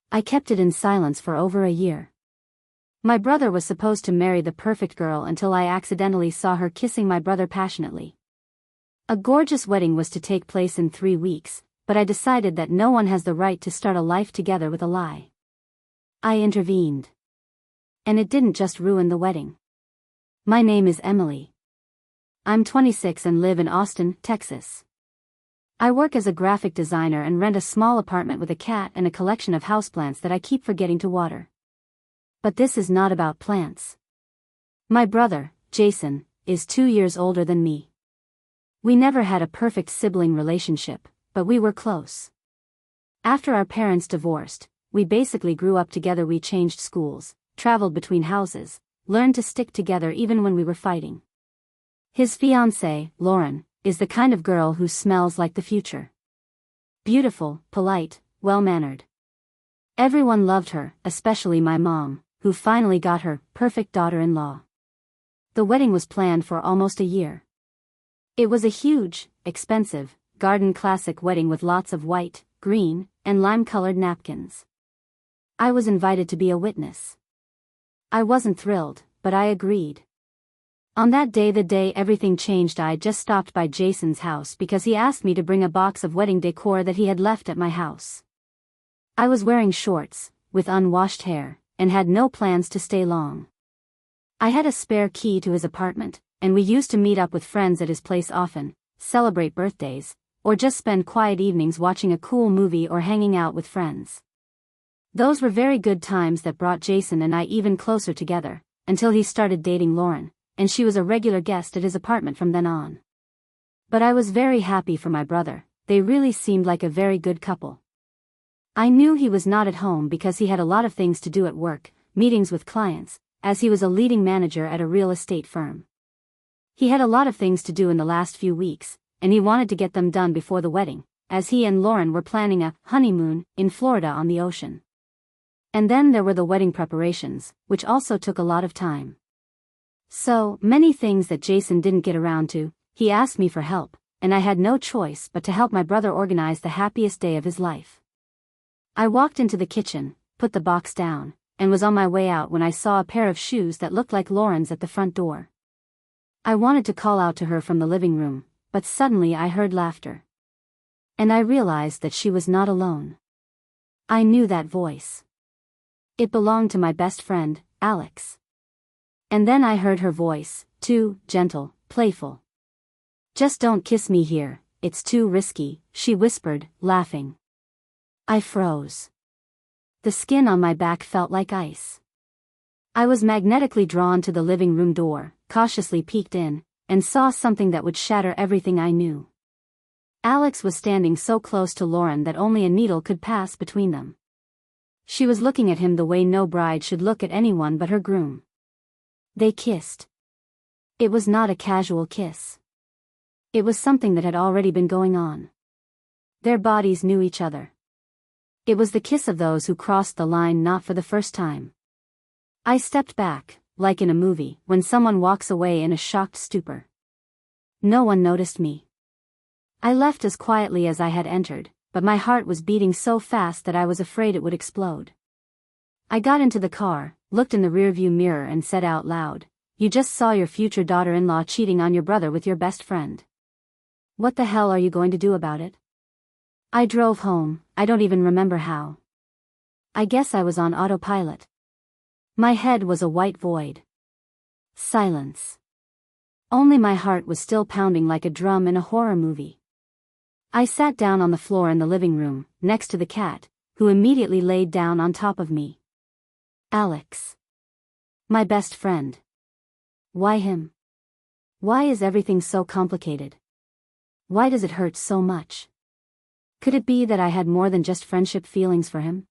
I kept it in silence for over a year. My brother was supposed to marry the perfect girl until I accidentally saw her kissing my brother passionately. A gorgeous wedding was to take place in 3 weeks, but I decided that no one has the right to start a life together with a lie. I intervened. And it didn't just ruin the wedding. My name is Emily. I'm 26 and live in Austin, Texas. I work as a graphic designer and rent a small apartment with a cat and a collection of houseplants that I keep forgetting to water. But this is not about plants. My brother, Jason, is 2 years older than me. We never had a perfect sibling relationship, but we were close. After our parents divorced, we basically grew up together. We changed schools, traveled between houses, learned to stick together even when we were fighting. His fiancée, Lauren, is the kind of girl who smells like the future. Beautiful, polite, well-mannered. Everyone loved her, especially my mom, who finally got her perfect daughter-in-law. The wedding was planned for almost a year. It was a huge, expensive, garden classic wedding with lots of white, green, and lime-colored napkins. I was invited to be a witness. I wasn't thrilled, but I agreed. On that day, the day everything changed, I just stopped by Jason's house because he asked me to bring a box of wedding decor that he had left at my house. I was wearing shorts, with unwashed hair, and had no plans to stay long. I had a spare key to his apartment, and we used to meet up with friends at his place often, celebrate birthdays, or just spend quiet evenings watching a cool movie or hanging out with friends. Those were very good times that brought Jason and I even closer together, until he started dating Lauren, and she was a regular guest at his apartment from then on. But I was very happy for my brother. They really seemed like a very good couple. I knew he was not at home because he had a lot of things to do at work, meetings with clients, as he was a leading manager at a real estate firm. He had a lot of things to do in the last few weeks, and he wanted to get them done before the wedding, as he and Lauren were planning a honeymoon in Florida on the ocean. And then there were the wedding preparations, which also took a lot of time. So many things that Jason didn't get around to. He asked me for help, and I had no choice but to help my brother organize the happiest day of his life. I walked into the kitchen, put the box down, and was on my way out when I saw a pair of shoes that looked like Lauren's at the front door. I wanted to call out to her from the living room, but suddenly I heard laughter. And I realized that she was not alone. I knew that voice. It belonged to my best friend, Alex. And then I heard her voice, too gentle, playful. "Just don't kiss me here, it's too risky," she whispered, laughing. I froze. The skin on my back felt like ice. I was magnetically drawn to the living room door, cautiously peeked in, and saw something that would shatter everything I knew. Alex was standing so close to Lauren that only a needle could pass between them. She was looking at him the way no bride should look at anyone but her groom. They kissed. It was not a casual kiss. It was something that had already been going on. Their bodies knew each other. It was the kiss of those who crossed the line not for the first time. I stepped back, like in a movie, when someone walks away in a shocked stupor. No one noticed me. I left as quietly as I had entered, but my heart was beating so fast that I was afraid it would explode. I got into the car, looked in the rearview mirror and said out loud, "You just saw your future daughter-in-law cheating on your brother with your best friend. What the hell are you going to do about it?" I drove home, I don't even remember how. I guess I was on autopilot. My head was a white void. Silence. Only my heart was still pounding like a drum in a horror movie. I sat down on the floor in the living room, next to the cat, who immediately laid down on top of me. Alex. My best friend. Why him? Why is everything so complicated? Why does it hurt so much? Could it be that I had more than just friendship feelings for him?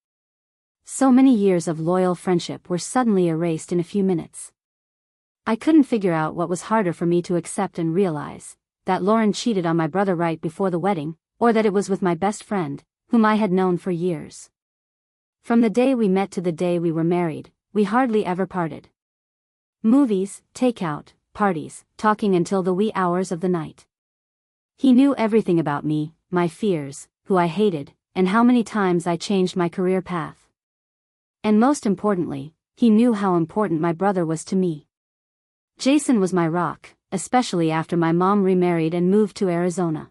So many years of loyal friendship were suddenly erased in a few minutes. I couldn't figure out what was harder for me to accept and realize, that Lauren cheated on my brother right before the wedding, or that it was with my best friend, whom I had known for years. From the day we met to the day we were married, we hardly ever parted. Movies, takeout, parties, talking until the wee hours of the night. He knew everything about me, my fears, who I hated, and how many times I changed my career path. And most importantly, he knew how important my brother was to me. Jason was my rock, especially after my mom remarried and moved to Arizona.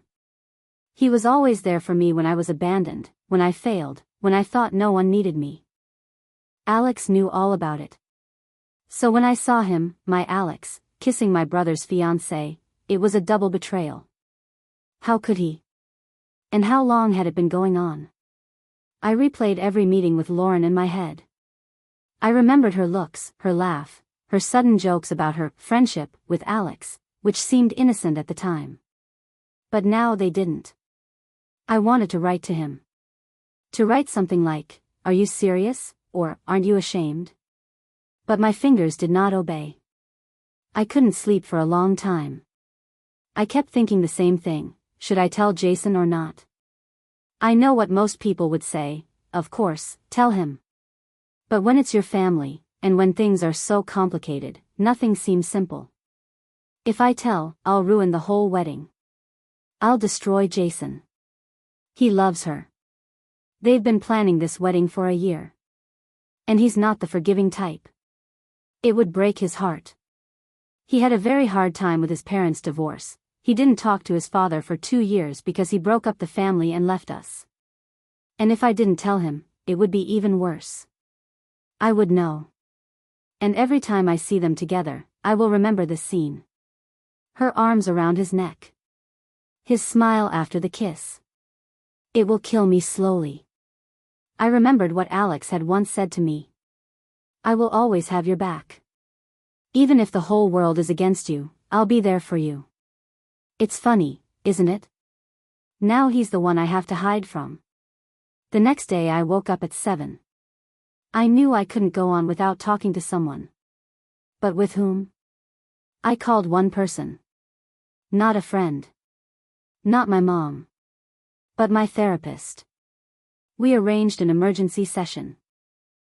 He was always there for me when I was abandoned, when I failed, when I thought no one needed me. Alex knew all about it. So when I saw him, my Alex, kissing my brother's fiancée, it was a double betrayal. How could he? And how long had it been going on? I replayed every meeting with Lauren in my head. I remembered her looks, her laugh, her sudden jokes about her friendship with Alex, which seemed innocent at the time. But now they didn't. I wanted to write to him. To write something like, "Are you serious?" or "Aren't you ashamed?" But my fingers did not obey. I couldn't sleep for a long time. I kept thinking the same thing, should I tell Jason or not? I know what most people would say, of course, tell him. But when it's your family, and when things are so complicated, nothing seems simple. If I tell, I'll ruin the whole wedding. I'll destroy Jason. He loves her. They've been planning this wedding for a year. And he's not the forgiving type. It would break his heart. He had a very hard time with his parents' divorce. He didn't talk to his father for 2 years because he broke up the family and left us. And if I didn't tell him, it would be even worse. I would know. And every time I see them together, I will remember this scene. Her arms around his neck. His smile after the kiss. It will kill me slowly. I remembered what Alex had once said to me. I will always have your back. Even if the whole world is against you, I'll be there for you. It's funny, isn't it? Now he's the one I have to hide from. The next day I woke up at 7. I knew I couldn't go on without talking to someone. But with whom? I called one person. Not a friend. Not my mom. But my therapist. We arranged an emergency session.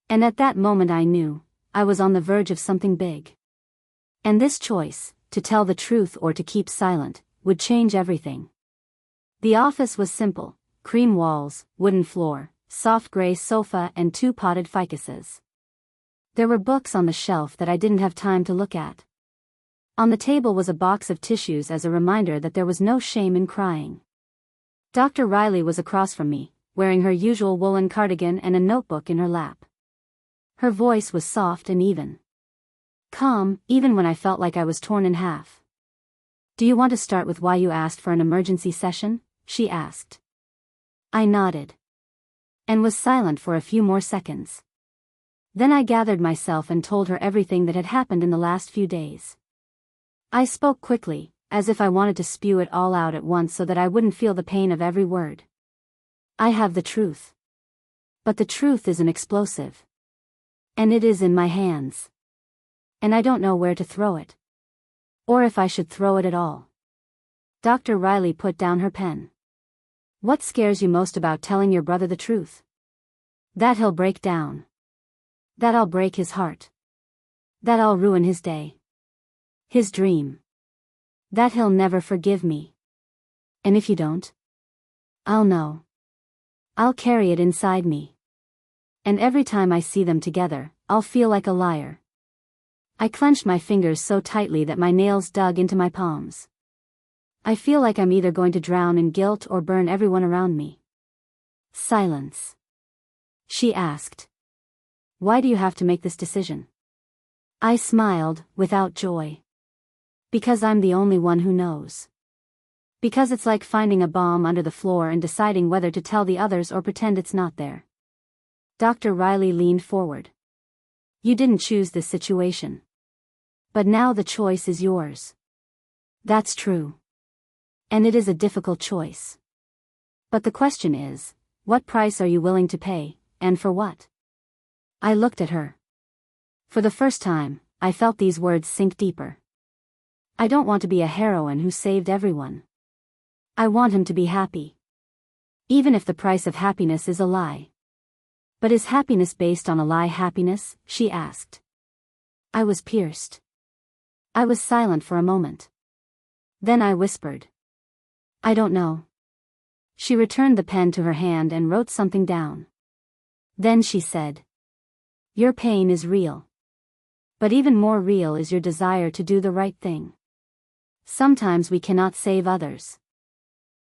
And at that moment I knew, I was on the verge of something big. And this choice, to tell the truth or to keep silent, would change everything. The office was simple, cream walls, wooden floor, soft gray sofa and 2 potted ficuses. There were books on the shelf that I didn't have time to look at. On the table was a box of tissues as a reminder that there was no shame in crying. Dr. Riley was across from me, wearing her usual woolen cardigan and a notebook in her lap. Her voice was soft and even. Calm, even when I felt like I was torn in half. "Do you want to start with why you asked for an emergency session?" she asked. I nodded. And was silent for a few more seconds. Then I gathered myself and told her everything that had happened in the last few days. I spoke quickly, as if I wanted to spew it all out at once so that I wouldn't feel the pain of every word. I have the truth. But the truth is an explosive. And it is in my hands. And I don't know where to throw it. Or if I should throw it at all. Dr. Riley put down her pen. "What scares you most about telling your brother the truth?" "That he'll break down. That I'll break his heart. That I'll ruin his day. His dream. That he'll never forgive me. And if you don't? I'll know. I'll carry it inside me. And every time I see them together, I'll feel like a liar." I clenched my fingers so tightly that my nails dug into my palms. I feel like I'm either going to drown in guilt or burn everyone around me. Silence. She asked. "Why do you have to make this decision?" I smiled, without joy. "Because I'm the only one who knows. Because it's like finding a bomb under the floor and deciding whether to tell the others or pretend it's not there." Dr. Riley leaned forward. "You didn't choose this situation. But now the choice is yours." "That's true. And it is a difficult choice. But the question is, what price are you willing to pay, and for what?" I looked at her. For the first time, I felt these words sink deeper. I don't want to be a heroine who saved everyone. I want him to be happy. Even if the price of happiness is a lie. "But is happiness based on a lie happiness?" she asked. I was pierced. I was silent for a moment. Then I whispered. "I don't know." She returned the pen to her hand and wrote something down. Then she said. Your pain is real. But even more real is your desire to do the right thing. Sometimes we cannot save others.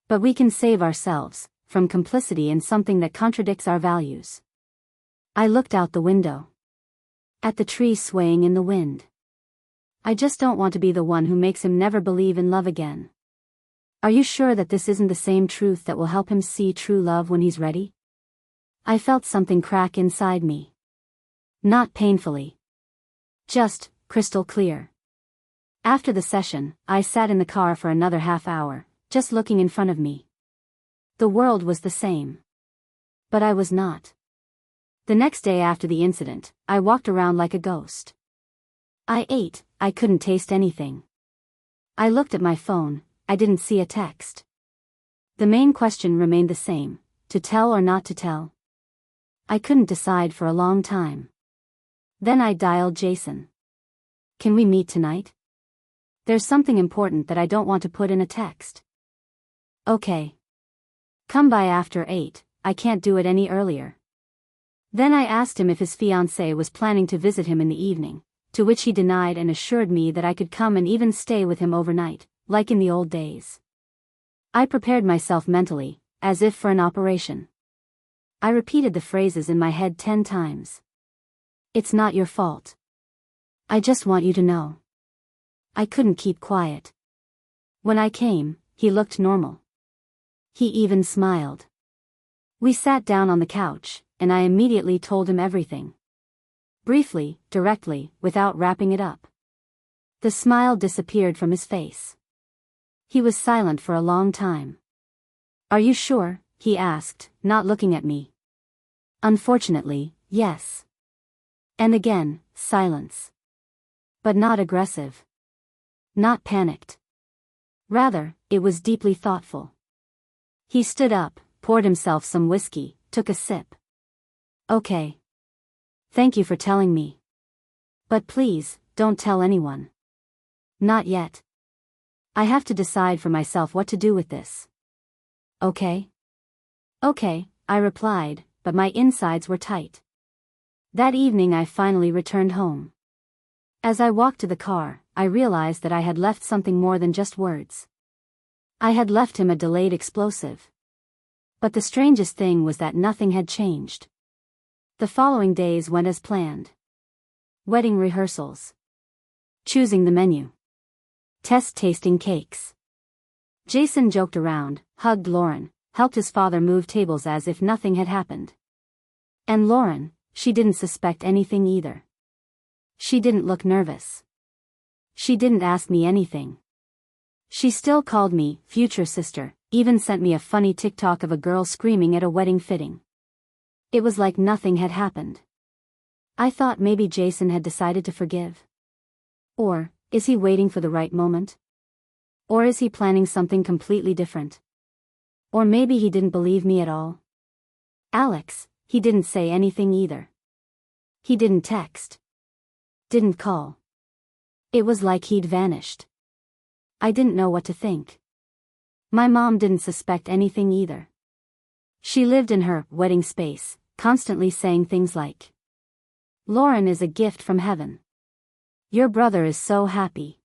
But we can save ourselves from complicity in something that contradicts our values. I looked out the window. At the trees swaying in the wind. I just don't want to be the one who makes him never believe in love again. Are you sure that this isn't the same truth that will help him see true love when he's ready? I felt something crack inside me. Not painfully. Just crystal clear. After the session, I sat in the car for another half hour, just looking in front of me. The world was the same. But I was not. The next day after the incident, I walked around like a ghost. I ate, I couldn't taste anything. I looked at my phone, I didn't see a text. The main question remained the same, to tell or not to tell. I couldn't decide for a long time. Then I dialed Jason. Can we meet tonight? There's something important that I don't want to put in a text. Okay. Come by after 8, I can't do it any earlier. Then I asked him if his fiancée was planning to visit him in the evening, to which he denied and assured me that I could come and even stay with him overnight, like in the old days. I prepared myself mentally, as if for an operation. I repeated the phrases in my head 10 times. It's not your fault. I just want you to know. I couldn't keep quiet. When I came, he looked normal. He even smiled. We sat down on the couch, and I immediately told him everything. Briefly, directly, without wrapping it up. The smile disappeared from his face. He was silent for a long time. Are you sure? He asked, not looking at me. Unfortunately, yes. And again, silence. But not aggressive. Not panicked. Rather, it was deeply thoughtful. He stood up, poured himself some whiskey, took a sip. Okay. Thank you for telling me. But please, don't tell anyone. Not yet. I have to decide for myself what to do with this. Okay? Okay, I replied, but my insides were tight. That evening I finally returned home. As I walked to the car, I realized that I had left something more than just words. I had left him a delayed explosive. But the strangest thing was that nothing had changed. The following days went as planned. Wedding rehearsals. Choosing the menu. Test tasting cakes. Jason joked around, hugged Lauren, helped his father move tables as if nothing had happened. And Lauren, she didn't suspect anything either. She didn't look nervous. She didn't ask me anything. She still called me future sister, even sent me a funny TikTok of a girl screaming at a wedding fitting. It was like nothing had happened. I thought maybe Jason had decided to forgive. Or, is he waiting for the right moment? Or is he planning something completely different? Or maybe he didn't believe me at all? Alex, he didn't say anything either. He didn't text. Didn't call. It was like he'd vanished. I didn't know what to think. My mom didn't suspect anything either. She lived in her wedding space, constantly saying things like, Lauren is a gift from heaven. Your brother is so happy.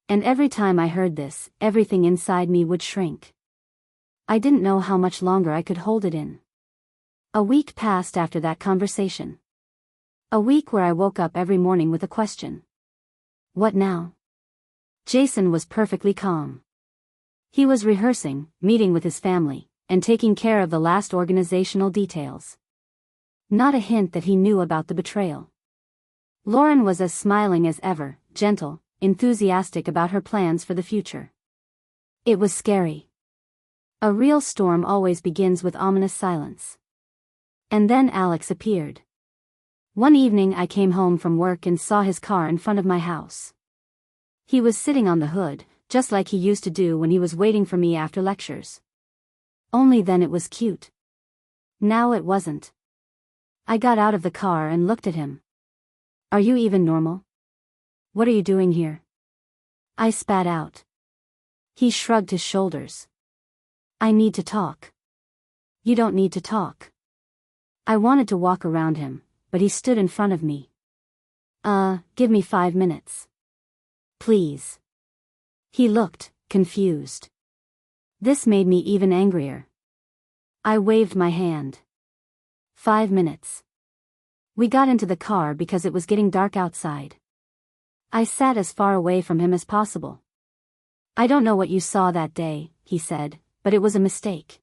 And every time I heard this, everything inside me would shrink. I didn't know how much longer I could hold it in. A week passed after that conversation. A week where I woke up every morning with a question. What now? Jason was perfectly calm. He was rehearsing, meeting with his family, and taking care of the last organizational details. Not a hint that he knew about the betrayal. Lauren was as smiling as ever, gentle, enthusiastic about her plans for the future. It was scary. A real storm always begins with ominous silence. And then Alex appeared. One evening I came home from work and saw his car in front of my house. He was sitting on the hood, just like he used to do when he was waiting for me after lectures. Only then it was cute. Now it wasn't. I got out of the car and looked at him. Are you even normal? What are you doing here? I spat out. He shrugged his shoulders. I need to talk. You don't need to talk. I wanted to walk around him, but he stood in front of me. Give me 5 minutes. Please. He looked confused. This made me even angrier. I waved my hand. 5 minutes. We got into the car because it was getting dark outside. I sat as far away from him as possible. I don't know what you saw that day, he said, but it was a mistake.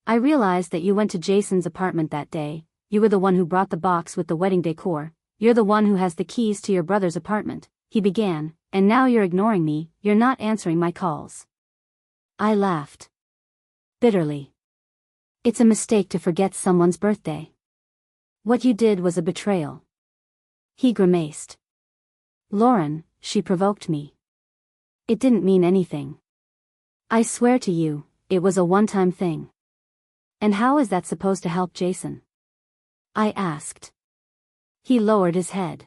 I realized that you went to Jason's apartment that day. You were the one who brought the box with the wedding decor. You're the one who has the keys to your brother's apartment, he began, and now you're ignoring me, you're not answering my calls. I laughed. Bitterly. It's a mistake to forget someone's birthday. What you did was a betrayal. He grimaced. Lauren, she provoked me. It didn't mean anything. I swear to you, it was a one-time thing. And how is that supposed to help Jason? I asked. He lowered his head.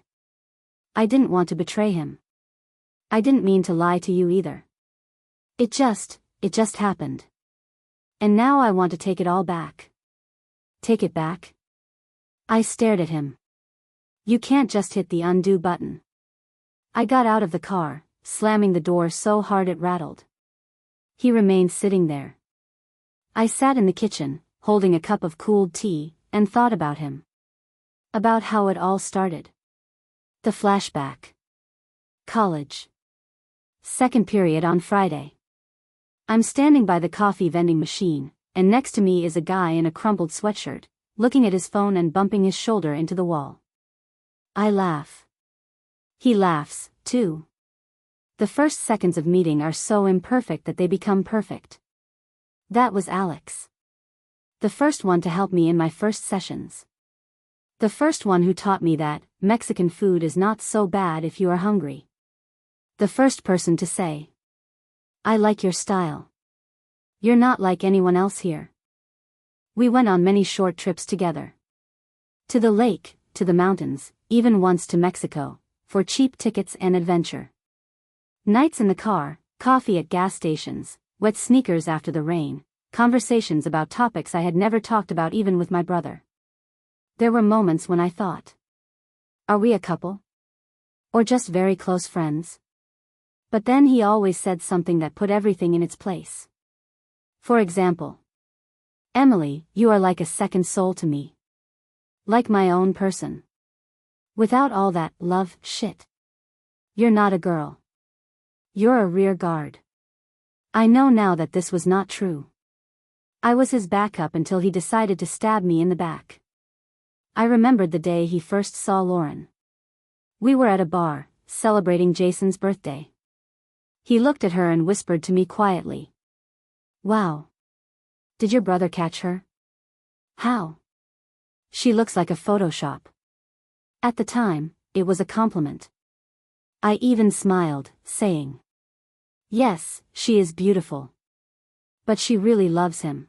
I didn't want to betray him. I didn't mean to lie to you either. It just happened. And now I want to take it all back. Take it back? I stared at him. You can't just hit the undo button. I got out of the car, slamming the door so hard it rattled. He remained sitting there. I sat in the kitchen, holding a cup of cooled tea, and thought about him. About how it all started. The flashback. College. Second period on Friday. I'm standing by the coffee vending machine, and next to me is a guy in a crumpled sweatshirt, looking at his phone and bumping his shoulder into the wall. I laugh. He laughs, too. The first seconds of meeting are so imperfect that they become perfect. That was Alex. The first one to help me in my first sessions. The first one who taught me that Mexican food is not so bad if you are hungry. The first person to say, I like your style. You're not like anyone else here. We went on many short trips together. To the lake, to the mountains, even once to Mexico, for cheap tickets and adventure. Nights in the car, coffee at gas stations, wet sneakers after the rain, conversations about topics I had never talked about even with my brother. There were moments when I thought, are we a couple? Or just very close friends? But then he always said something that put everything in its place. For example, Emily, you are like a second soul to me. Like my own person. Without all that love shit. You're not a girl. You're a rear guard. I know now that this was not true. I was his backup until he decided to stab me in the back. I remembered the day he first saw Lauren. We were at a bar, celebrating Jason's birthday. He looked at her and whispered to me quietly. Wow. Did your brother catch her? How? She looks like a Photoshop. At the time, it was a compliment. I even smiled, saying, yes, she is beautiful. But she really loves him.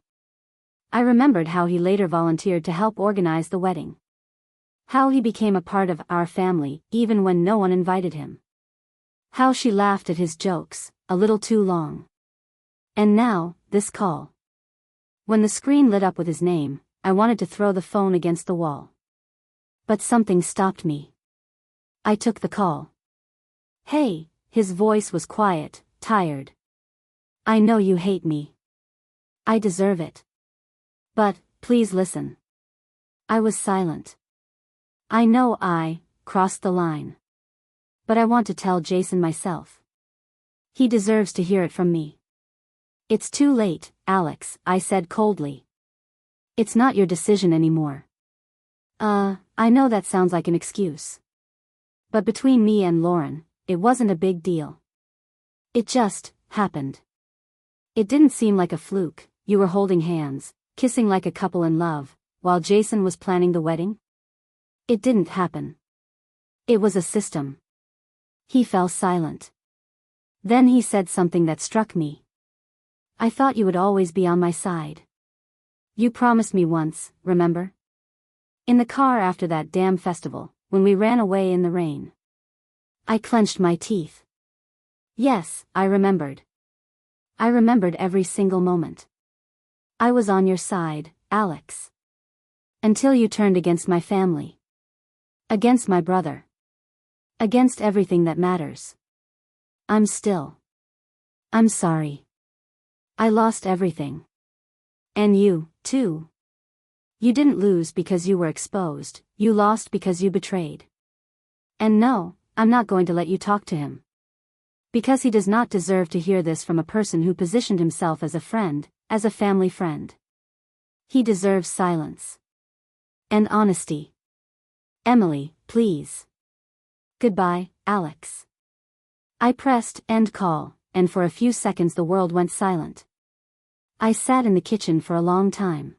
I remembered how he later volunteered to help organize the wedding. How he became a part of our family, even when no one invited him. How she laughed at his jokes, a little too long. And now, this call. When the screen lit up with his name, I wanted to throw the phone against the wall. But something stopped me. I took the call. Hey, his voice was quiet, tired. I know you hate me. I deserve it. But, please listen. I was silent. I know I crossed the line. But I want to tell Jason myself. He deserves to hear it from me. It's too late, Alex, I said coldly. It's not your decision anymore. I know that sounds like an excuse. But between me and Lauren, it wasn't a big deal. It just happened. It didn't seem like a fluke. You were holding hands, kissing like a couple in love, while Jason was planning the wedding? It didn't happen. It was a system. He fell silent. Then he said something that struck me. I thought you would always be on my side. You promised me once, remember? In the car after that damn festival, when we ran away in the rain. I clenched my teeth. Yes, I remembered. I remembered every single moment. I was on your side, Alex. Until you turned against my family. Against my brother. Against everything that matters. I'm sorry. I lost everything. And you, too. You didn't lose because you were exposed, you lost because you betrayed. And no, I'm not going to let you talk to him. Because he does not deserve to hear this from a person who positioned himself as a friend, as a family friend. He deserves silence. And honesty. Emily, please. Goodbye, Alex. I pressed end call, and for a few seconds the world went silent. I sat in the kitchen for a long time.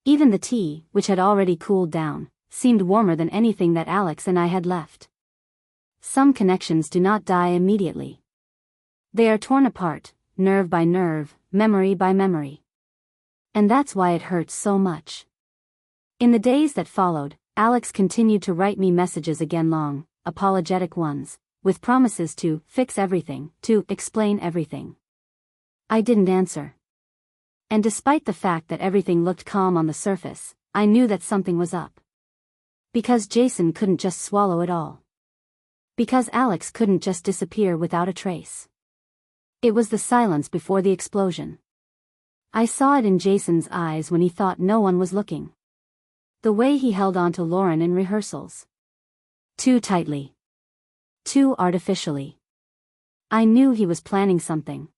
Even the tea, which had already cooled down, seemed warmer than anything that Alex and I had left. Some connections do not die immediately. They are torn apart, nerve by nerve, memory by memory. And that's why it hurts so much. In the days that followed, Alex continued to write me messages again, long, apologetic ones, with promises to fix everything, to explain everything. I didn't answer. And despite the fact that everything looked calm on the surface, I knew that something was up. Because Jason couldn't just swallow it all. Because Alex couldn't just disappear without a trace. It was the silence before the explosion. I saw it in Jason's eyes when he thought no one was looking. The way he held on to Lauren in rehearsals. Too tightly. Too artificially. I knew he was planning something.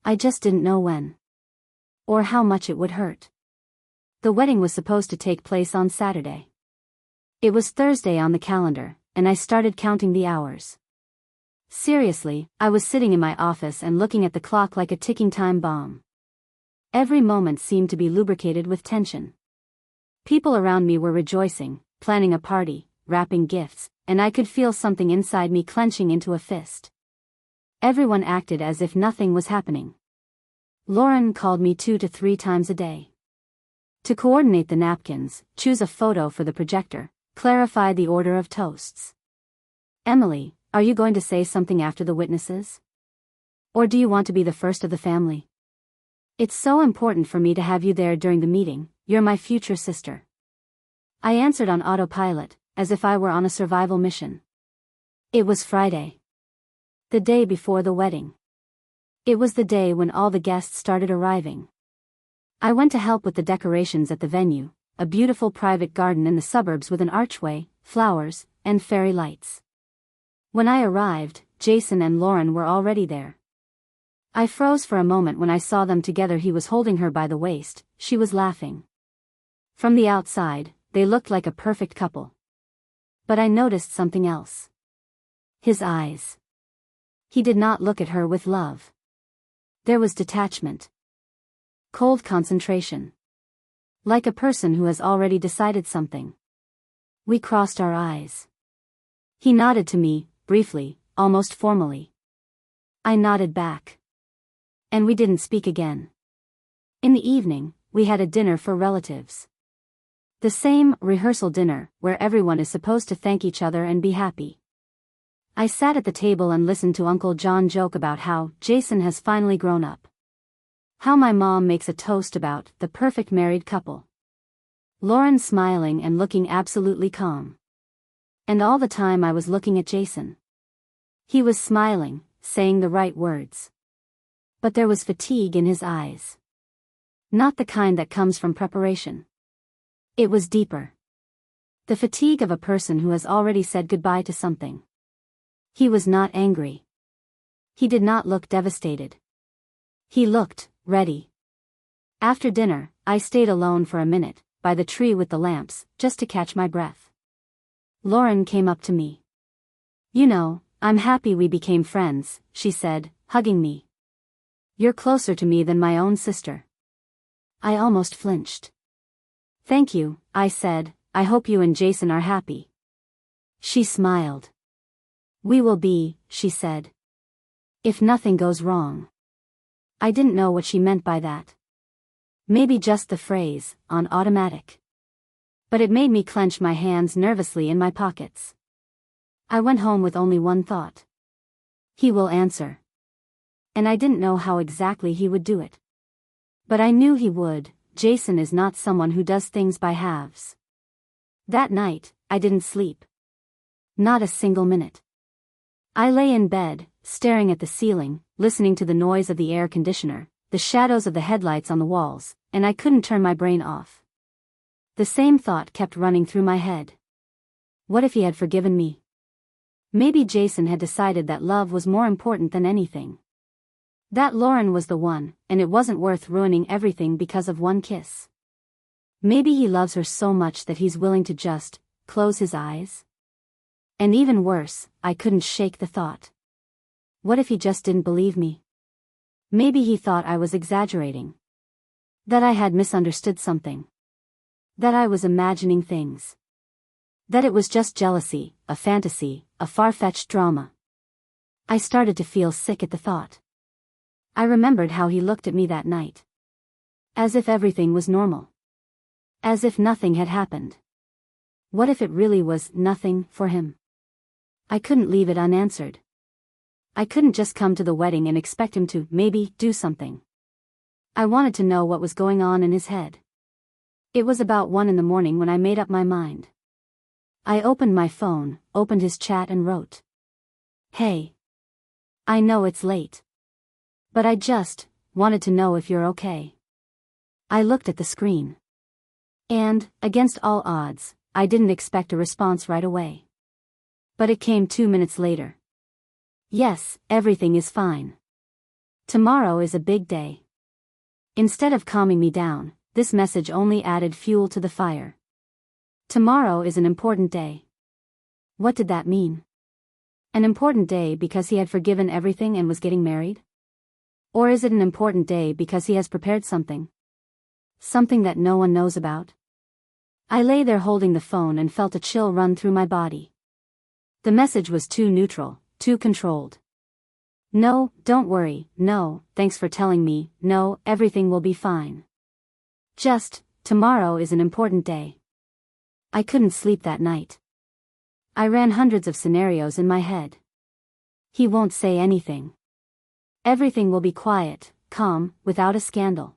I just didn't know when. Or how much it would hurt. The wedding was supposed to take place on Saturday. It was Thursday on the calendar, and I started counting the hours. Seriously, I was sitting in my office and looking at the clock like a ticking time bomb. Every moment seemed to be lubricated with tension. People around me were rejoicing, planning a party, wrapping gifts, and I could feel something inside me clenching into a fist. Everyone acted as if nothing was happening. Lauren called me 2 to 3 times a day. To coordinate the napkins, choose a photo for the projector, clarify the order of toasts. Emily, are you going to say something after the witnesses? Or do you want to be the first of the family? It's so important for me to have you there during the meeting, you're my future sister. I answered on autopilot, as if I were on a survival mission. It was Friday. The day before the wedding. It was the day when all the guests started arriving. I went to help with the decorations at the venue, a beautiful private garden in the suburbs with an archway, flowers, and fairy lights. When I arrived, Jason and Lauren were already there. I froze for a moment when I saw them together. He was holding her by the waist, she was laughing. From the outside, they looked like a perfect couple. But I noticed something else. His eyes. He did not look at her with love. There was detachment. Cold concentration. Like a person who has already decided something. We crossed our eyes. He nodded to me, briefly, almost formally. I nodded back. And we didn't speak again. In the evening, we had a dinner for relatives. The same rehearsal dinner, where everyone is supposed to thank each other and be happy. I sat at the table and listened to Uncle John joke about how Jason has finally grown up. How my mom makes a toast about the perfect married couple. Lauren smiling and looking absolutely calm. And all the time I was looking at Jason. He was smiling, saying the right words. But there was fatigue in his eyes. Not the kind that comes from preparation. It was deeper. The fatigue of a person who has already said goodbye to something. He was not angry. He did not look devastated. He looked ready. After dinner, I stayed alone for a minute, by the tree with the lamps, just to catch my breath. Lauren came up to me. You know, I'm happy we became friends, she said, hugging me. You're closer to me than my own sister. I almost flinched. Thank you, I said, I hope you and Jason are happy. She smiled. We will be, she said. If nothing goes wrong. I didn't know what she meant by that. Maybe just the phrase, on automatic. But it made me clench my hands nervously in my pockets. I went home with only one thought. He will answer. And I didn't know how exactly he would do it. But I knew he would. Jason is not someone who does things by halves. That night, I didn't sleep. Not a single minute. I lay in bed, staring at the ceiling, listening to the noise of the air conditioner, the shadows of the headlights on the walls, and I couldn't turn my brain off. The same thought kept running through my head. What if he had forgiven me? Maybe Jason had decided that love was more important than anything. That Lauren was the one, and it wasn't worth ruining everything because of one kiss. Maybe he loves her so much that he's willing to just close his eyes. And even worse, I couldn't shake the thought. What if he just didn't believe me? Maybe he thought I was exaggerating. That I had misunderstood something. That I was imagining things. That it was just jealousy, a fantasy, a far-fetched drama. I started to feel sick at the thought. I remembered how he looked at me that night. As if everything was normal. As if nothing had happened. What if it really was nothing for him? I couldn't leave it unanswered. I couldn't just come to the wedding and expect him to, maybe, do something. I wanted to know what was going on in his head. It was about 1 a.m. when I made up my mind. I opened my phone, opened his chat and wrote. Hey. I know it's late. But I just wanted to know if you're okay. I looked at the screen. And, against all odds, I didn't expect a response right away. But it came 2 minutes later. Yes, everything is fine. Tomorrow is a big day. Instead of calming me down, this message only added fuel to the fire. Tomorrow is an important day. What did that mean? An important day because he had forgiven everything and was getting married? Or is it an important day because he has prepared something? Something that no one knows about? I lay there holding the phone and felt a chill run through my body. The message was too neutral, too controlled. No, don't worry, no, thanks for telling me, no, everything will be fine. Just, tomorrow is an important day. I couldn't sleep that night. I ran hundreds of scenarios in my head. He won't say anything. Everything will be quiet, calm, without a scandal.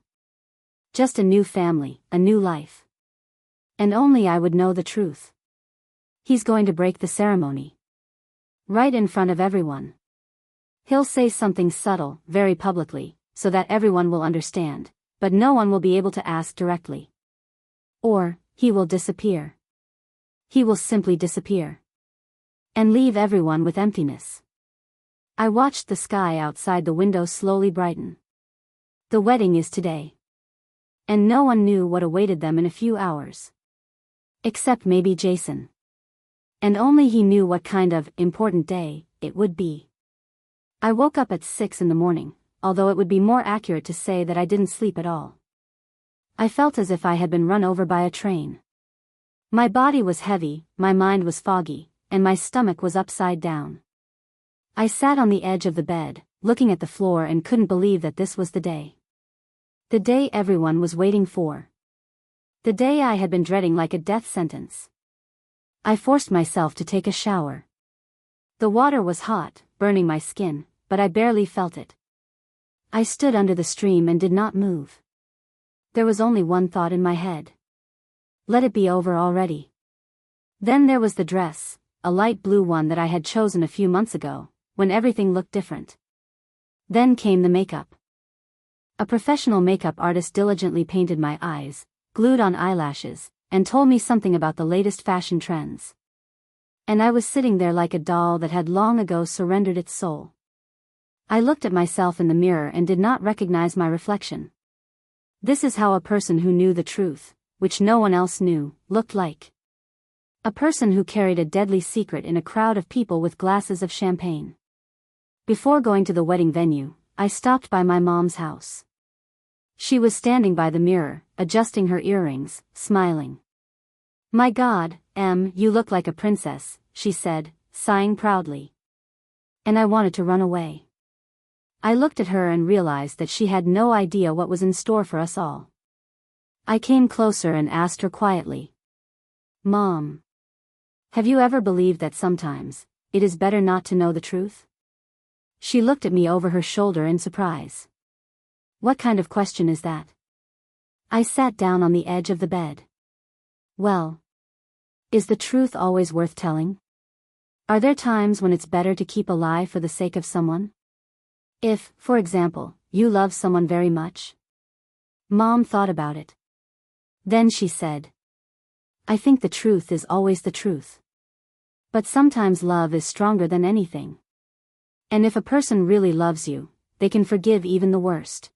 Just a new family, a new life. And only I would know the truth. He's going to break the ceremony. Right in front of everyone. He'll say something subtle, very publicly, so that everyone will understand, but no one will be able to ask directly. Or, he will disappear. He will simply disappear. And leave everyone with emptiness. I watched the sky outside the window slowly brighten. The wedding is today. And no one knew what awaited them in a few hours. Except maybe Jason. And only he knew what kind of important day it would be. I woke up at 6 a.m, although it would be more accurate to say that I didn't sleep at all. I felt as if I had been run over by a train. My body was heavy, my mind was foggy, and my stomach was upside down. I sat on the edge of the bed, looking at the floor and couldn't believe that this was the day. The day everyone was waiting for. The day I had been dreading like a death sentence. I forced myself to take a shower. The water was hot, burning my skin, but I barely felt it. I stood under the stream and did not move. There was only one thought in my head. Let it be over already. Then there was the dress, a light blue one that I had chosen a few months ago, when everything looked different. Then came the makeup. A professional makeup artist diligently painted my eyes, glued on eyelashes, and told me something about the latest fashion trends. And I was sitting there like a doll that had long ago surrendered its soul. I looked at myself in the mirror and did not recognize my reflection. This is how a person who knew the truth, which no one else knew, looked like. A person who carried a deadly secret in a crowd of people with glasses of champagne. Before going to the wedding venue, I stopped by my mom's house. She was standing by the mirror, adjusting her earrings, smiling. "My God, Em, you look like a princess," she said, sighing proudly. And I wanted to run away. I looked at her and realized that she had no idea what was in store for us all. I came closer and asked her quietly. "Mom, have you ever believed that sometimes it is better not to know the truth?" She looked at me over her shoulder in surprise. "What kind of question is that?" I sat down on the edge of the bed. "Well, Is the truth always worth telling? Are there times when it's better to keep a lie for the sake of someone? If, for example, you love someone very much. Mom thought about it. Then she said, I think the truth is always the truth. But sometimes love is stronger than anything. And if a person really loves you, they can forgive even the worst.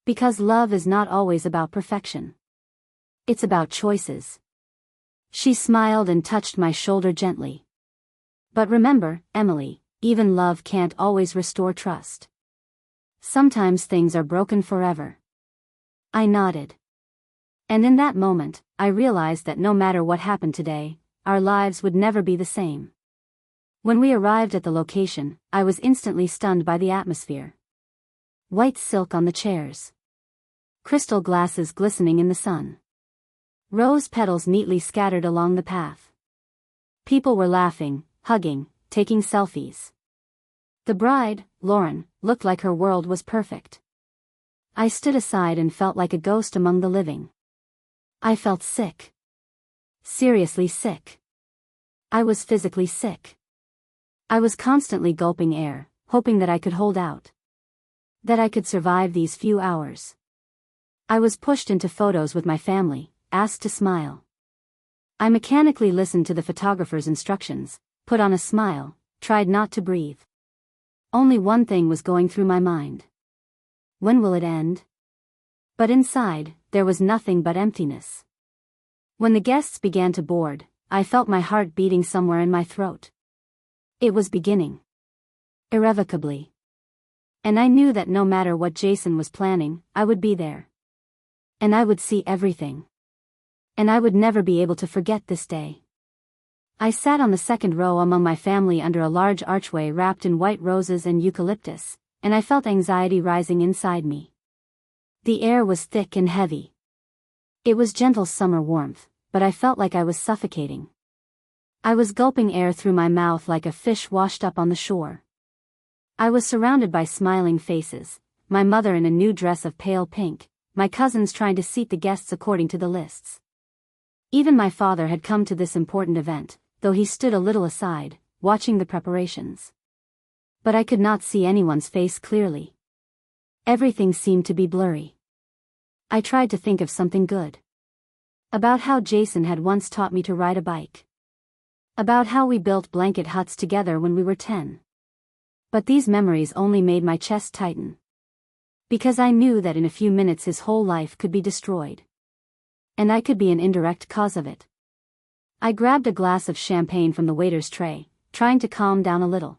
Because love is not always about perfection. It's about choices. She smiled and touched my shoulder gently. But remember, Emily, even love can't always restore trust. Sometimes things are broken forever. I nodded. And in that moment, I realized that no matter what happened today, our lives would never be the same. When we arrived at the location, I was instantly stunned by the atmosphere. White silk on the chairs. Crystal glasses glistening in the sun. Rose petals neatly scattered along the path. People were laughing, hugging, taking selfies. The bride, Lauren, looked like her world was perfect. I stood aside and felt like a ghost among the living. I felt sick. Seriously sick. I was physically sick. I was constantly gulping air, hoping that I could hold out. That I could survive these few hours. I was pushed into photos with my family, asked to smile. I mechanically listened to the photographer's instructions, put on a smile, tried not to breathe. Only one thing was going through my mind. When will it end? But inside, there was nothing but emptiness. When the guests began to board, I felt my heart beating somewhere in my throat. It was beginning. Irrevocably. And I knew that no matter what Jason was planning, I would be there. And I would see everything. And I would never be able to forget this day. I sat on the second row among my family under a large archway wrapped in white roses and eucalyptus, and I felt anxiety rising inside me. The air was thick and heavy. It was gentle summer warmth, but I felt like I was suffocating. I was gulping air through my mouth like a fish washed up on the shore. I was surrounded by smiling faces, my mother in a new dress of pale pink, my cousins trying to seat the guests according to the lists. Even my father had come to this important event, though he stood a little aside, watching the preparations. But I could not see anyone's face clearly. Everything seemed to be blurry. I tried to think of something good. About how Jason had once taught me to ride a bike. About how we built blanket huts together when we were 10. But these memories only made my chest tighten. Because I knew that in a few minutes his whole life could be destroyed. And I could be an indirect cause of it. I grabbed a glass of champagne from the waiter's tray, trying to calm down a little.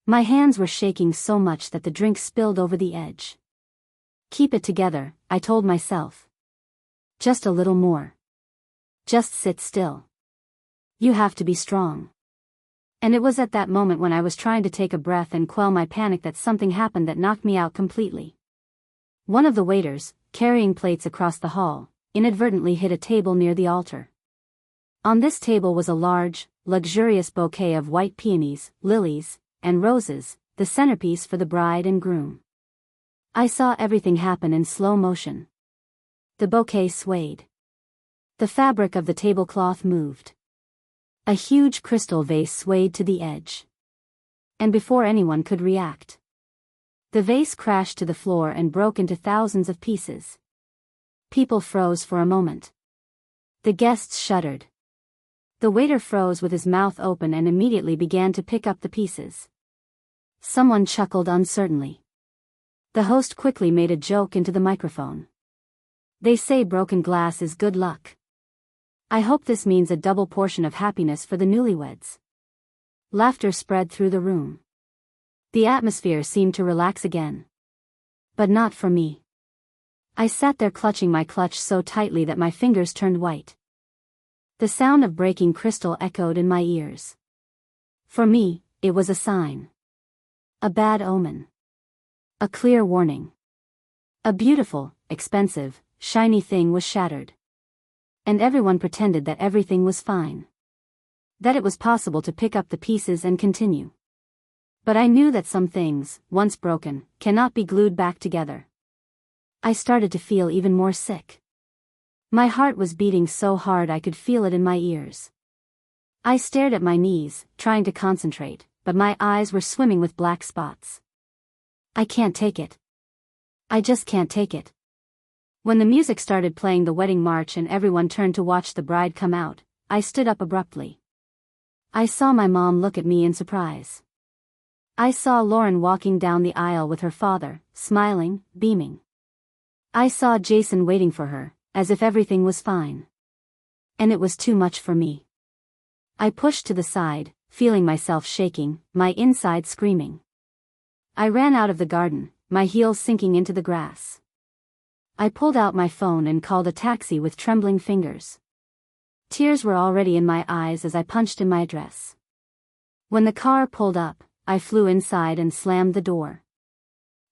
My hands were shaking so much that the drink spilled over the edge. Keep it together, I told myself. Just a little more. Just sit still. You have to be strong. And it was at that moment when I was trying to take a breath and quell my panic that something happened that knocked me out completely. One of the waiters, carrying plates across the hall, inadvertently hit a table near the altar. On this table was a large, luxurious bouquet of white peonies, lilies, and roses, the centerpiece for the bride and groom. I saw everything happen in slow motion. The bouquet swayed. The fabric of the tablecloth moved. A huge crystal vase swayed to the edge. And before anyone could react, the vase crashed to the floor and broke into thousands of pieces. People froze for a moment. The guests shuddered. The waiter froze with his mouth open and immediately began to pick up the pieces. Someone chuckled uncertainly. The host quickly made a joke into the microphone. They say broken glass is good luck. I hope this means a double portion of happiness for the newlyweds. Laughter spread through the room. The atmosphere seemed to relax again. But not for me. I sat there clutching my clutch so tightly that my fingers turned white. The sound of breaking crystal echoed in my ears. For me, it was a sign. A bad omen. A clear warning. A beautiful, expensive, shiny thing was shattered. And everyone pretended that everything was fine. That it was possible to pick up the pieces and continue. But I knew that some things, once broken, cannot be glued back together. I started to feel even more sick. My heart was beating so hard I could feel it in my ears. I stared at my knees, trying to concentrate, but my eyes were swimming with black spots. I can't take it. I just can't take it. When the music started playing the wedding march and everyone turned to watch the bride come out, I stood up abruptly. I saw my mom look at me in surprise. I saw Lauren walking down the aisle with her father, smiling, beaming. I saw Jason waiting for her, as if everything was fine. And it was too much for me. I pushed to the side, feeling myself shaking, my inside screaming. I ran out of the garden, my heels sinking into the grass. I pulled out my phone and called a taxi with trembling fingers. Tears were already in my eyes as I punched in my address. When the car pulled up, I flew inside and slammed the door.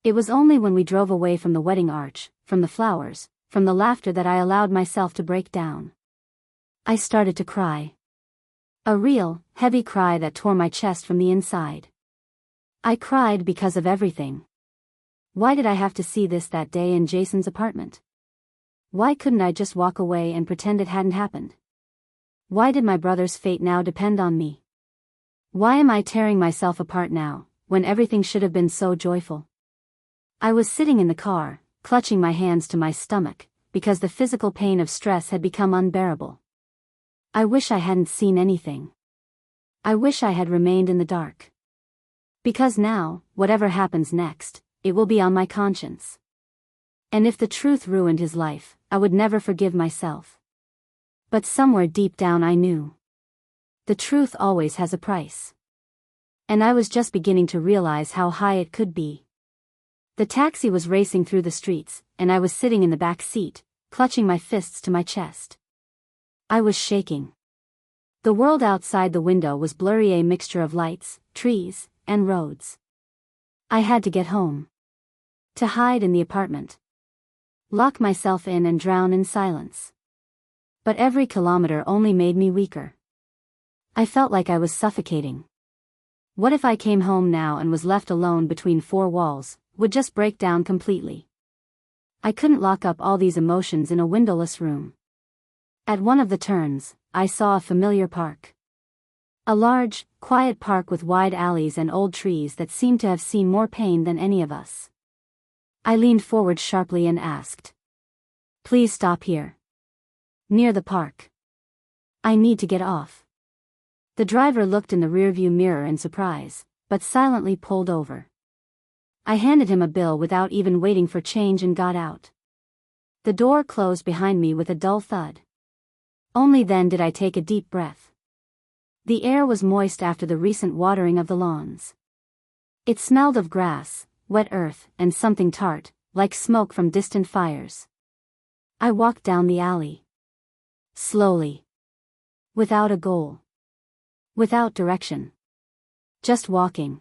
It was only when we drove away from the wedding arch, from the flowers, from the laughter that I allowed myself to break down. I started to cry. A real, heavy cry that tore my chest from the inside. I cried because of everything. Why did I have to see this that day in Jason's apartment? Why couldn't I just walk away and pretend it hadn't happened? Why did my brother's fate now depend on me? Why am I tearing myself apart now, when everything should have been so joyful? I was sitting in the car, clutching my hands to my stomach, because the physical pain of stress had become unbearable. I wish I hadn't seen anything. I wish I had remained in the dark. Because now, whatever happens next, it will be on my conscience. And if the truth ruined his life, I would never forgive myself. But somewhere deep down I knew. The truth always has a price. And I was just beginning to realize how high it could be. The taxi was racing through the streets, and I was sitting in the back seat, clutching my fists to my chest. I was shaking. The world outside the window was blurry, a mixture of lights, trees, and roads. I had to get home. To hide in the apartment. Lock myself in and drown in silence. But every kilometer only made me weaker. I felt like I was suffocating. What if I came home now and was left alone between four walls, would just break down completely. I couldn't lock up all these emotions in a windowless room. At one of the turns, I saw a familiar park. A large, quiet park with wide alleys and old trees that seemed to have seen more pain than any of us. I leaned forward sharply and asked. Please stop here. Near the park. I need to get off. The driver looked in the rearview mirror in surprise, but silently pulled over. I handed him a bill without even waiting for change and got out. The door closed behind me with a dull thud. Only then did I take a deep breath. The air was moist after the recent watering of the lawns. It smelled of grass, wet earth, and something tart, like smoke from distant fires. I walked down the alley. Slowly. Without a goal. Without direction. Just walking.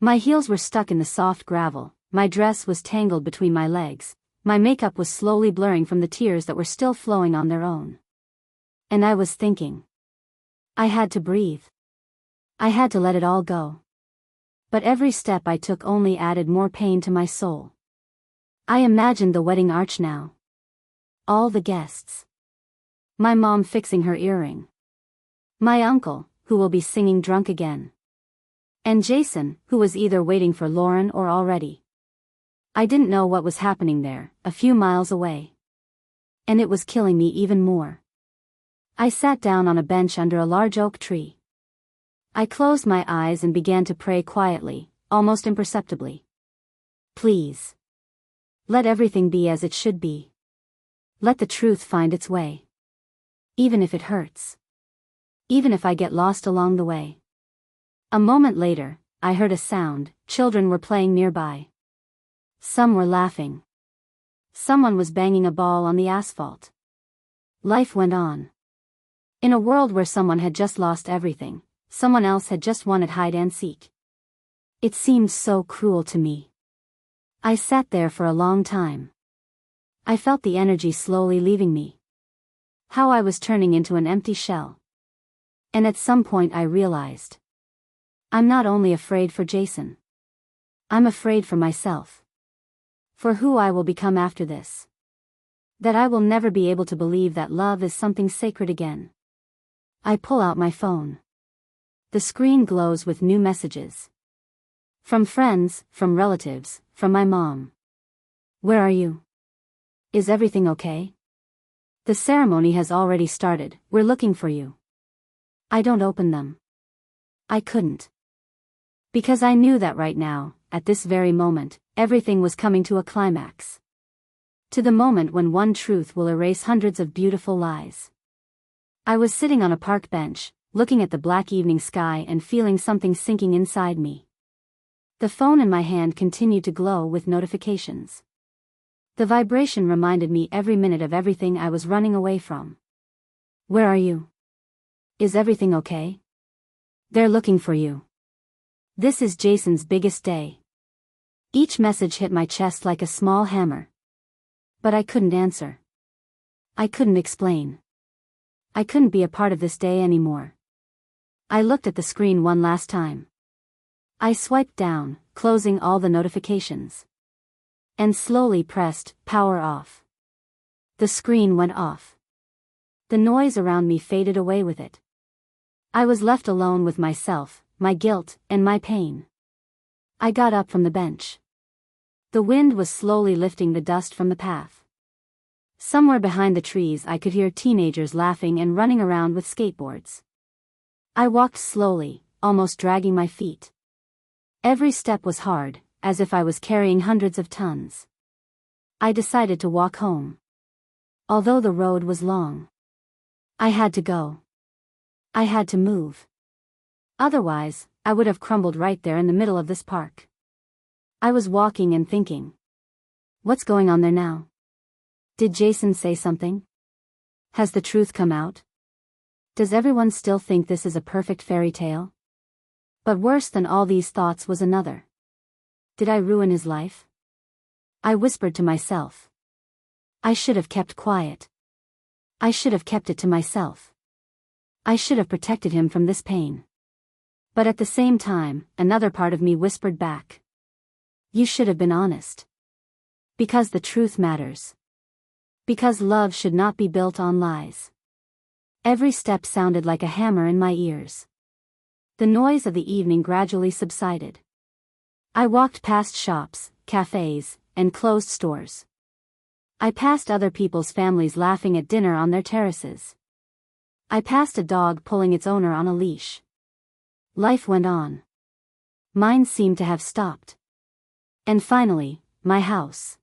My heels were stuck in the soft gravel, my dress was tangled between my legs, my makeup was slowly blurring from the tears that were still flowing on their own. And I was thinking. I had to breathe. I had to let it all go. But every step I took only added more pain to my soul. I imagined the wedding arch now. All the guests. My mom fixing her earring. My uncle, who will be singing drunk again. And Jason, who was either waiting for Lauren or already. I didn't know what was happening there, a few miles away. And it was killing me even more. I sat down on a bench under a large oak tree. I closed my eyes and began to pray quietly, almost imperceptibly. Please. Let everything be as it should be. Let the truth find its way. Even if it hurts. Even if I get lost along the way. A moment later, I heard a sound. Children were playing nearby. Some were laughing. Someone was banging a ball on the asphalt. Life went on. In a world where someone had just lost everything, someone else had just won at hide and seek. It seemed so cruel to me. I sat there for a long time. I felt the energy slowly leaving me. How I was turning into an empty shell. And at some point I realized. I'm not only afraid for Jason. I'm afraid for myself. For who I will become after this. That I will never be able to believe that love is something sacred again. I pull out my phone. The screen glows with new messages. From friends, from relatives, from my mom. Where are you? Is everything okay? The ceremony has already started, we're looking for you. I don't open them. I couldn't. Because I knew that right now, at this very moment, everything was coming to a climax. To the moment when one truth will erase hundreds of beautiful lies. I was sitting on a park bench, looking at the black evening sky and feeling something sinking inside me. The phone in my hand continued to glow with notifications. The vibration reminded me every minute of everything I was running away from. Where are you? Is everything okay? They're looking for you. This is Jason's biggest day. Each message hit my chest like a small hammer. But I couldn't answer. I couldn't explain. I couldn't be a part of this day anymore. I looked at the screen one last time. I swiped down, closing all the notifications. And slowly pressed power off. The screen went off. The noise around me faded away with it. I was left alone with myself, my guilt, and my pain. I got up from the bench. The wind was slowly lifting the dust from the path. Somewhere behind the trees I could hear teenagers laughing and running around with skateboards. I walked slowly, almost dragging my feet. Every step was hard, as if I was carrying hundreds of tons. I decided to walk home. Although the road was long. I had to go. I had to move. Otherwise, I would have crumbled right there in the middle of this park. I was walking and thinking. What's going on there now? Did Jason say something? Has the truth come out? Does everyone still think this is a perfect fairy tale? But worse than all these thoughts was another. Did I ruin his life? I whispered to myself. I should have kept quiet. I should have kept it to myself. I should have protected him from this pain. But at the same time, another part of me whispered back. You should have been honest. Because the truth matters. Because love should not be built on lies. Every step sounded like a hammer in my ears. The noise of the evening gradually subsided. I walked past shops, cafes, and closed stores. I passed other people's families laughing at dinner on their terraces. I passed a dog pulling its owner on a leash. Life went on. Mine seemed to have stopped. And finally, my house.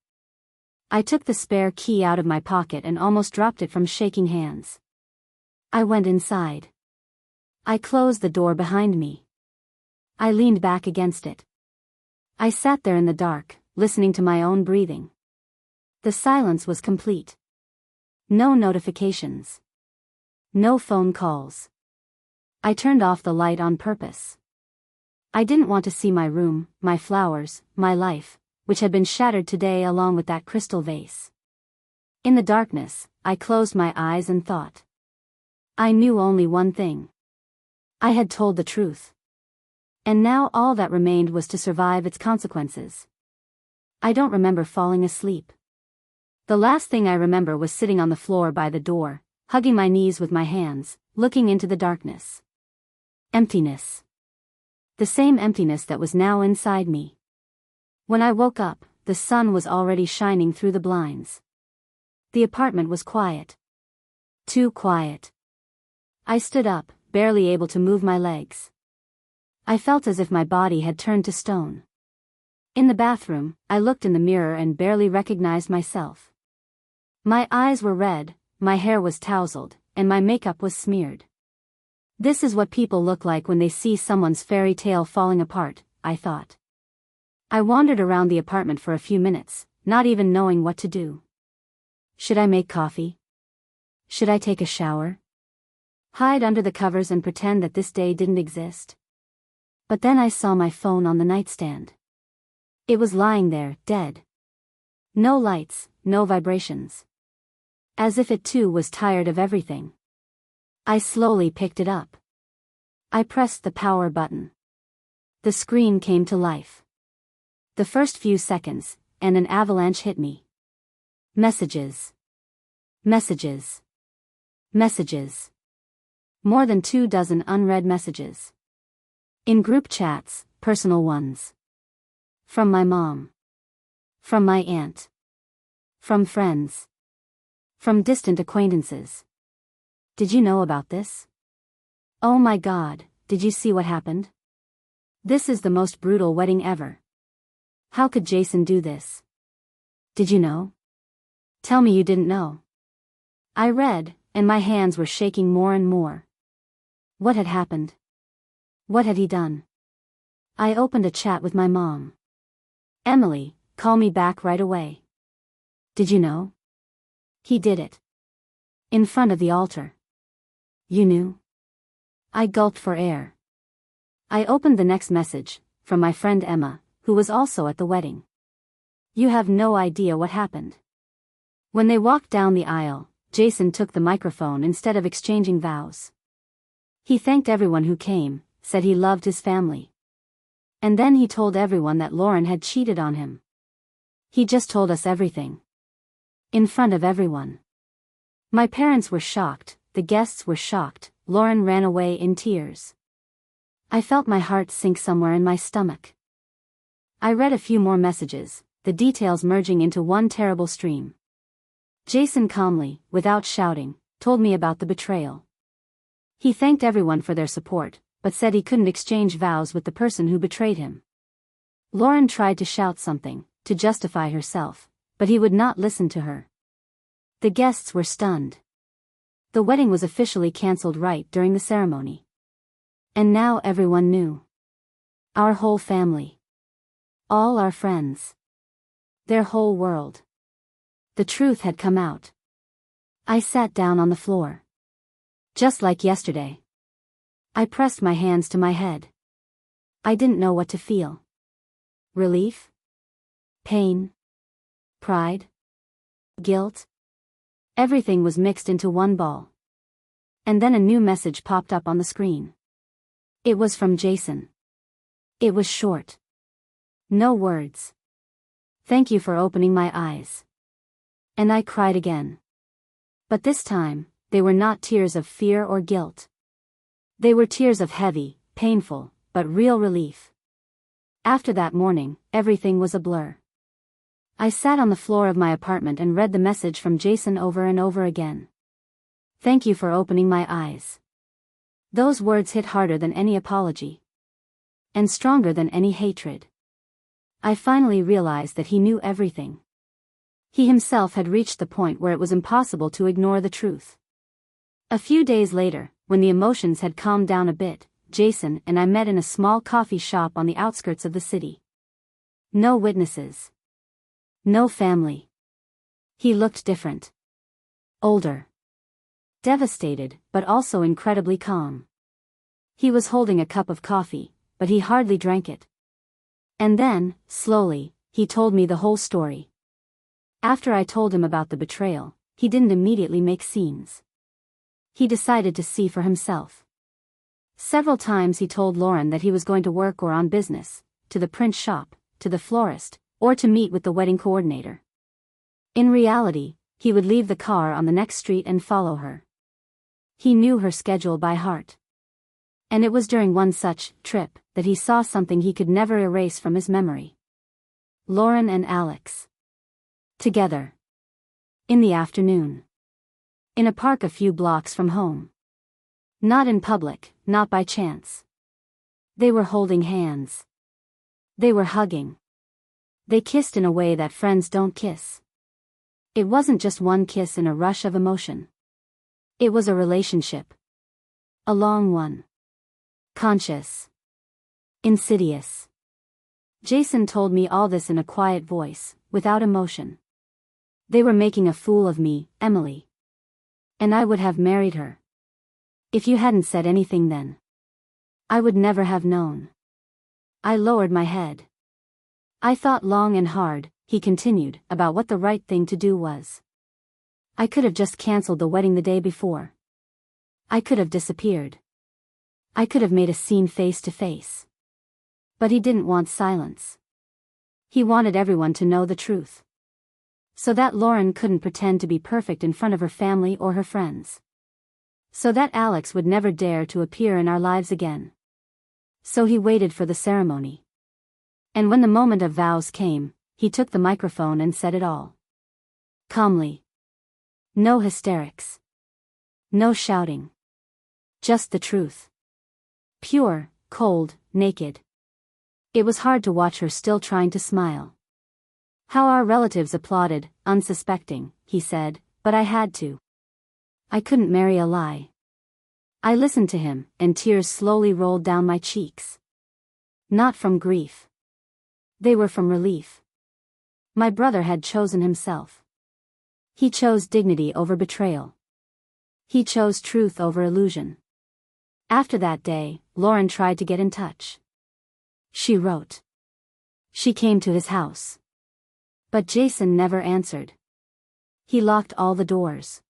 I took the spare key out of my pocket and almost dropped it from shaking hands. I went inside. I closed the door behind me. I leaned back against it. I sat there in the dark, listening to my own breathing. The silence was complete. No notifications. No phone calls. I turned off the light on purpose. I didn't want to see my room, my flowers, my life, which had been shattered today along with that crystal vase. In the darkness, I closed my eyes and thought. I knew only one thing. I had told the truth. And now all that remained was to survive its consequences. I don't remember falling asleep. The last thing I remember was sitting on the floor by the door, hugging my knees with my hands, looking into the darkness. Emptiness. The same emptiness that was now inside me. When I woke up, the sun was already shining through the blinds. The apartment was quiet. Too quiet. I stood up, barely able to move my legs. I felt as if my body had turned to stone. In the bathroom, I looked in the mirror and barely recognized myself. My eyes were red, my hair was tousled, and my makeup was smeared. This is what people look like when they see someone's fairy tale falling apart, I thought. I wandered around the apartment for a few minutes, not even knowing what to do. Should I make coffee? Should I take a shower? Hide under the covers and pretend that this day didn't exist? But then I saw my phone on the nightstand. It was lying there, dead. No lights, no vibrations. As if it too was tired of everything. I slowly picked it up. I pressed the power button. The screen came to life. The first few seconds, and an avalanche hit me. Messages. Messages. Messages. More than 24 unread messages. In group chats, personal ones. From my mom. From my aunt. From friends. From distant acquaintances. Did you know about this? Oh my God, did you see what happened? This is the most brutal wedding ever. How could Jason do this? Did you know? Tell me you didn't know. I read, and my hands were shaking more and more. What had happened? What had he done? I opened a chat with my mom. Emily, call me back right away. Did you know? He did it. In front of the altar. You knew? I gulped for air. I opened the next message, from my friend Emma, who was also at the wedding. You have no idea what happened. When they walked down the aisle, Jason took the microphone instead of exchanging vows. He thanked everyone who came, said he loved his family. And then he told everyone that Lauren had cheated on him. He just told us everything. In front of everyone. My parents were shocked, the guests were shocked, Lauren ran away in tears. I felt my heart sink somewhere in my stomach. I read a few more messages, the details merging into one terrible stream. Jason calmly, without shouting, told me about the betrayal. He thanked everyone for their support, but said he couldn't exchange vows with the person who betrayed him. Lauren tried to shout something, to justify herself, but he would not listen to her. The guests were stunned. The wedding was officially cancelled right during the ceremony. And now everyone knew. Our whole family. All our friends. Their whole world. The truth had come out. I sat down on the floor. Just like yesterday. I pressed my hands to my head. I didn't know what to feel. Relief? Pain? Pride? Guilt? Everything was mixed into one ball. And then a new message popped up on the screen. It was from Jason. It was short. No words. Thank you for opening my eyes. And I cried again. But this time, they were not tears of fear or guilt. They were tears of heavy, painful, but real relief. After that morning, everything was a blur. I sat on the floor of my apartment and read the message from Jason over and over again. Thank you for opening my eyes. Those words hit harder than any apology. And stronger than any hatred. I finally realized that he knew everything. He himself had reached the point where it was impossible to ignore the truth. A few days later, when the emotions had calmed down a bit, Jason and I met in a small coffee shop on the outskirts of the city. No witnesses. No family. He looked different. Older. Devastated, but also incredibly calm. He was holding a cup of coffee, but he hardly drank it. And then, slowly, he told me the whole story. After I told him about the betrayal, he didn't immediately make scenes. He decided to see for himself. Several times he told Lauren that he was going to work or on business, to the print shop, to the florist, or to meet with the wedding coordinator. In reality, he would leave the car on the next street and follow her. He knew her schedule by heart. And it was during one such trip that he saw something he could never erase from his memory. Lauren and Alex. Together. In the afternoon. In a park a few blocks from home. Not in public, not by chance. They were holding hands. They were hugging. They kissed in a way that friends don't kiss. It wasn't just one kiss in a rush of emotion. It was a relationship. A long one. Conscious. Insidious. Jason told me all this in a quiet voice, without emotion. They were making a fool of me, Emily. And I would have married her. If you hadn't said anything then. I would never have known. I lowered my head. I thought long and hard, he continued, about what the right thing to do was. I could have just cancelled the wedding the day before. I could have disappeared. I could have made a scene face to face. But he didn't want silence. He wanted everyone to know the truth. So that Lauren couldn't pretend to be perfect in front of her family or her friends. So that Alex would never dare to appear in our lives again. So he waited for the ceremony. And when the moment of vows came, he took the microphone and said it all. Calmly. No hysterics. No shouting. Just the truth. Pure, cold, naked. It was hard to watch her still trying to smile. How our relatives applauded, unsuspecting, he said, but I had to. I couldn't marry a lie. I listened to him, and tears slowly rolled down my cheeks. Not from grief. They were from relief. My brother had chosen himself. He chose dignity over betrayal. He chose truth over illusion. After that day, Lauren tried to get in touch. She wrote. She came to his house. But Jason never answered. He locked all the doors.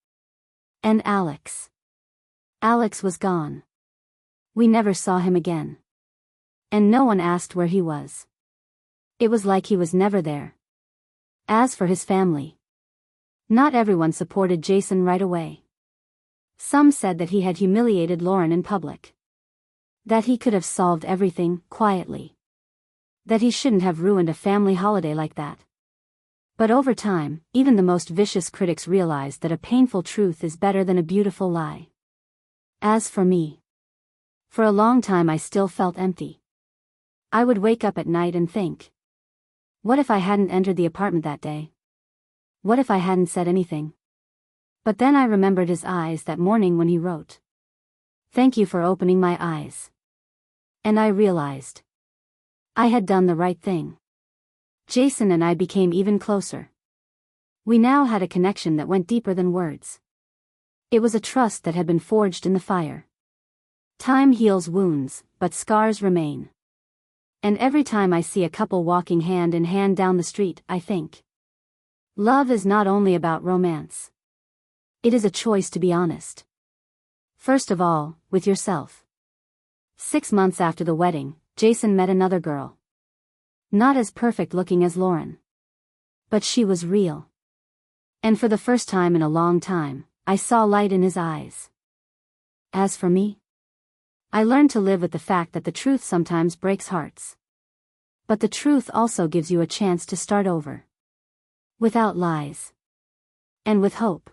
And Alex. Alex was gone. We never saw him again. And no one asked where he was. It was like he was never there. As for his family, not everyone supported Jason right away. Some said that he had humiliated Lauren in public. That he could have solved everything quietly. That he shouldn't have ruined a family holiday like that. But over time, even the most vicious critics realized that a painful truth is better than a beautiful lie. As for me, for a long time I still felt empty. I would wake up at night and think, what if I hadn't entered the apartment that day? What if I hadn't said anything? But then I remembered his eyes that morning when he wrote, "Thank you for opening my eyes." And I realized I had done the right thing. Jason and I became even closer. We now had a connection that went deeper than words. It was a trust that had been forged in the fire. Time heals wounds, but scars remain. And every time I see a couple walking hand in hand down the street, I think, love is not only about romance. It is a choice to be honest. First of all, with yourself. 6 months after the wedding, Jason met another girl. Not as perfect looking as Lauren. But she was real. And for the first time in a long time, I saw light in his eyes. As for me, I learned to live with the fact that the truth sometimes breaks hearts. But the truth also gives you a chance to start over. Without lies. And with hope.